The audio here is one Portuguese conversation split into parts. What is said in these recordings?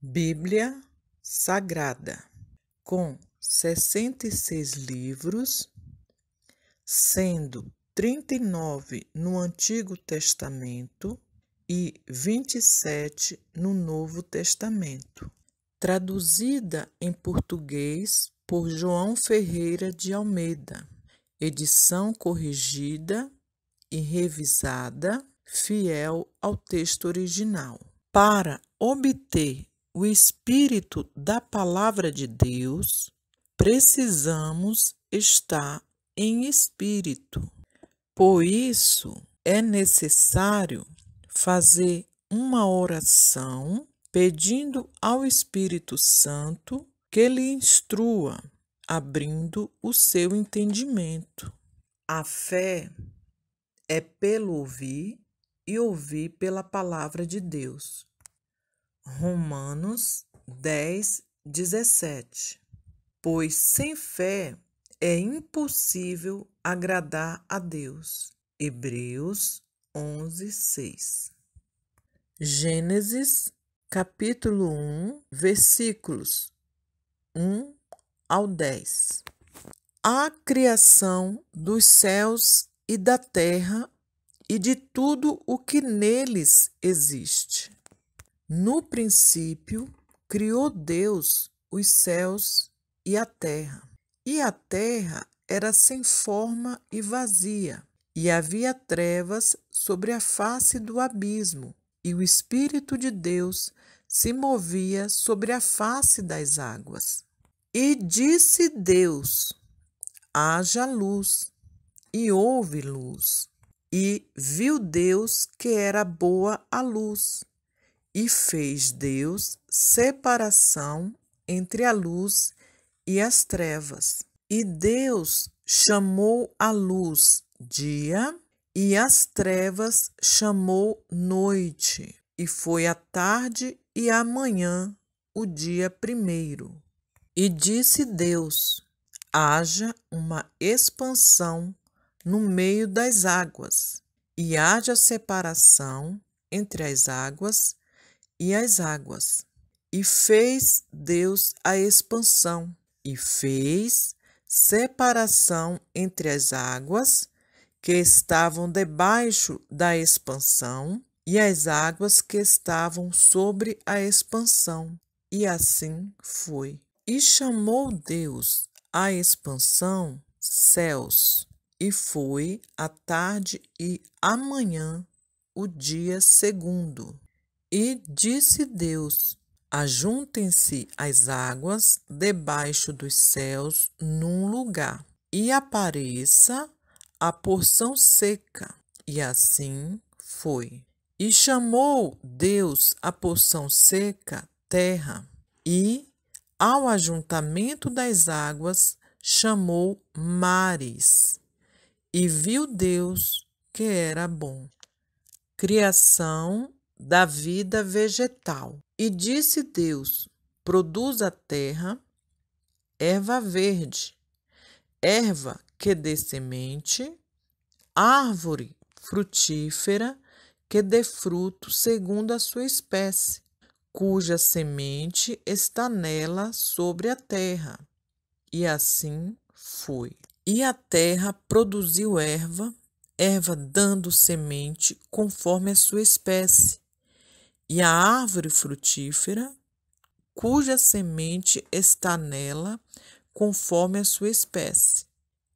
Bíblia Sagrada, com 66 livros, sendo 39 no Antigo Testamento e 27 no Novo Testamento. Traduzida em português por João Ferreira de Almeida, edição corrigida e revisada, fiel ao texto original. Para obter o espírito da Palavra de Deus, precisamos estar em espírito. Por isso, é necessário fazer uma oração pedindo ao Espírito Santo que lhe instrua, abrindo o seu entendimento. A fé é pelo ouvir e ouvir pela palavra de Deus. Romanos 10:17. Pois sem fé é impossível agradar a Deus. Hebreus 11:6. Gênesis capítulo 1, versículos 1 ao 10. A criação dos céus e da terra e de tudo o que neles existe. No princípio, criou Deus os céus e a terra era sem forma e vazia, e havia trevas sobre a face do abismo, e o Espírito de Deus se movia sobre a face das águas. E disse Deus: haja luz, e houve luz. E viu Deus que era boa a luz. E fez Deus separação entre a luz e as trevas. E Deus chamou a luz dia, e as trevas chamou noite. E foi a tarde e a manhã, o dia primeiro. E disse Deus: haja uma expansão no meio das águas, e haja separação entre as águas e as águas. E fez Deus a expansão, e fez separação entre as águas que estavam debaixo da expansão e as águas que estavam sobre a expansão. E assim foi. E chamou Deus a expansão céus, e foi a tarde e a manhã, o dia segundo. E disse Deus: ajuntem-se as águas debaixo dos céus num lugar, e apareça a porção seca. E assim foi. E chamou Deus a porção seca terra, e ao ajuntamento das águas chamou mares. E viu Deus que era bom. Criação da vida vegetal. E disse Deus: produz a terra erva verde, erva que dê semente, árvore frutífera que dê fruto segundo a sua espécie, cuja semente está nela sobre a terra. E assim foi. E a terra produziu erva dando semente conforme a sua espécie, e a árvore frutífera, cuja semente está nela, conforme a sua espécie.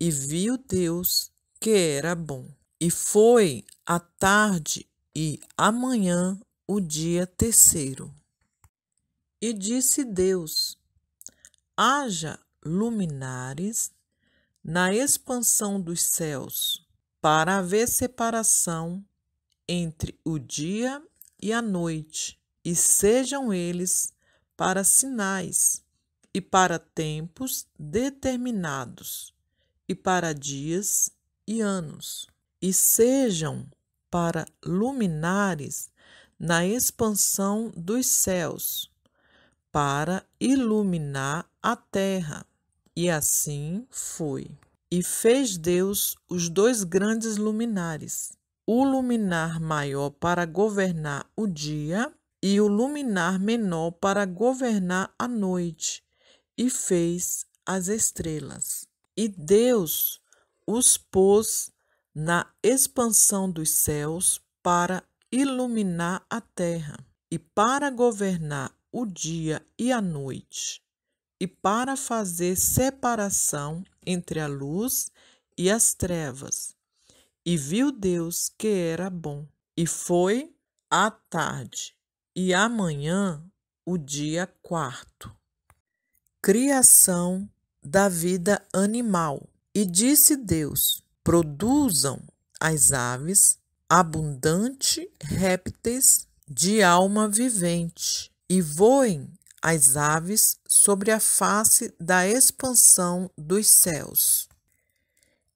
E viu Deus que era bom. E foi a tarde e a manhã, o dia terceiro. E disse Deus: haja luminares na expansão dos céus, para haver separação entre o dia e a noite, e sejam eles para sinais, e para tempos determinados, e para dias e anos, e sejam para luminares na expansão dos céus, para iluminar a terra. E assim foi. E fez Deus os dois grandes luminares, o luminar maior para governar o dia e o luminar menor para governar a noite, e fez as estrelas. E Deus os pôs na expansão dos céus para iluminar a terra, e para governar o dia e a noite, e para fazer separação entre a luz e as trevas. E viu Deus que era bom. E foi a tarde, e amanhã o dia quarto. Criação da vida animal. E disse Deus: produzam as aves abundante répteis de alma vivente, e voem as aves sobre a face da expansão dos céus.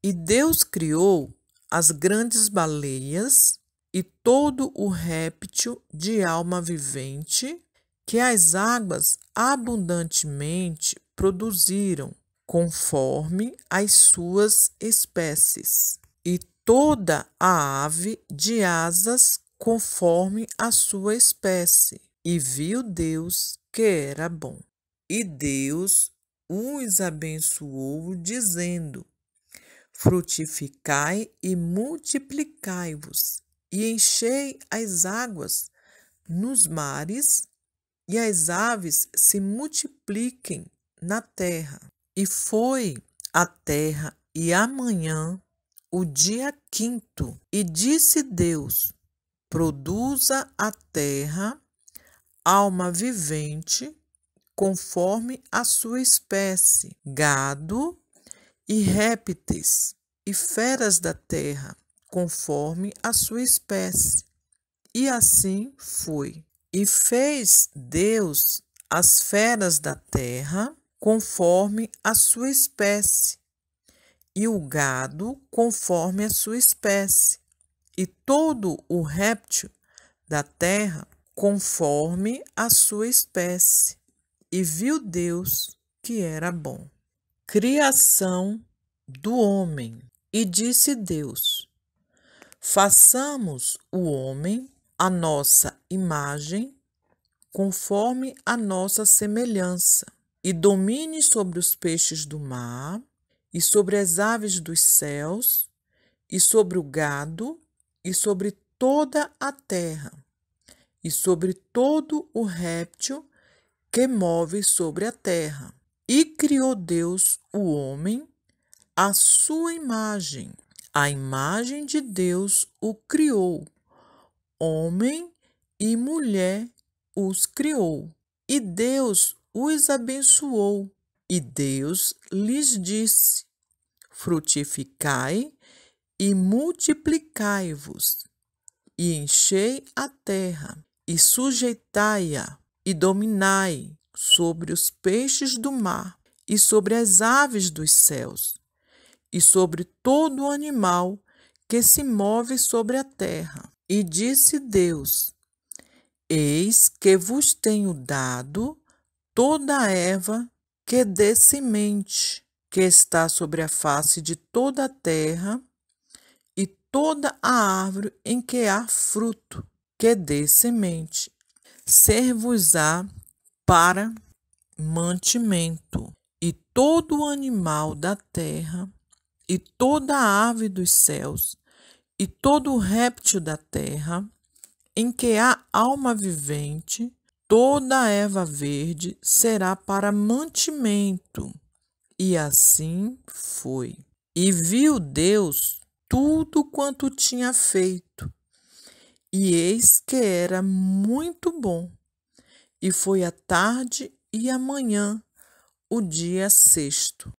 E Deus criou as grandes baleias e todo o réptil de alma vivente que as águas abundantemente produziram, conforme as suas espécies, e toda a ave de asas conforme a sua espécie. E viu Deus que era bom. E Deus os abençoou, dizendo: frutificai e multiplicai-vos, e enchei as águas nos mares, e as aves se multipliquem na terra. E foi a terra e amanhã o dia quinto. E disse Deus: produza a terra alma vivente, conforme a sua espécie, gado e répteis, e feras da terra, conforme a sua espécie. E assim foi. E fez Deus as feras da terra, conforme a sua espécie, e o gado, conforme a sua espécie, e todo o réptil da terra, conforme a sua espécie. E viu Deus que era bom. Criação do homem. E disse Deus: façamos o homem à nossa imagem, conforme a nossa semelhança, e domine sobre os peixes do mar, e sobre as aves dos céus, e sobre o gado, e sobre toda a terra, e sobre todo o réptil que move sobre a terra. E criou Deus o homem à sua imagem. A imagem de Deus o criou. Homem e mulher os criou. E Deus os abençoou. E Deus lhes disse: frutificai e multiplicai-vos, e enchei a terra, e sujeitai-a, e dominai sobre os peixes do mar, e sobre as aves dos céus, e sobre todo o animal que se move sobre a terra. E disse Deus: eis que vos tenho dado toda a erva que dê semente, que está sobre a face de toda a terra, e toda a árvore em que há fruto, que dê semente, ser-vos-á para mantimento, e todo o animal da terra, e toda a ave dos céus, e todo o réptil da terra, em que há alma vivente, toda a erva verde será para mantimento. E assim foi. E viu Deus tudo quanto tinha feito, e eis que era muito bom. E foi a tarde e a manhã, o dia sexto.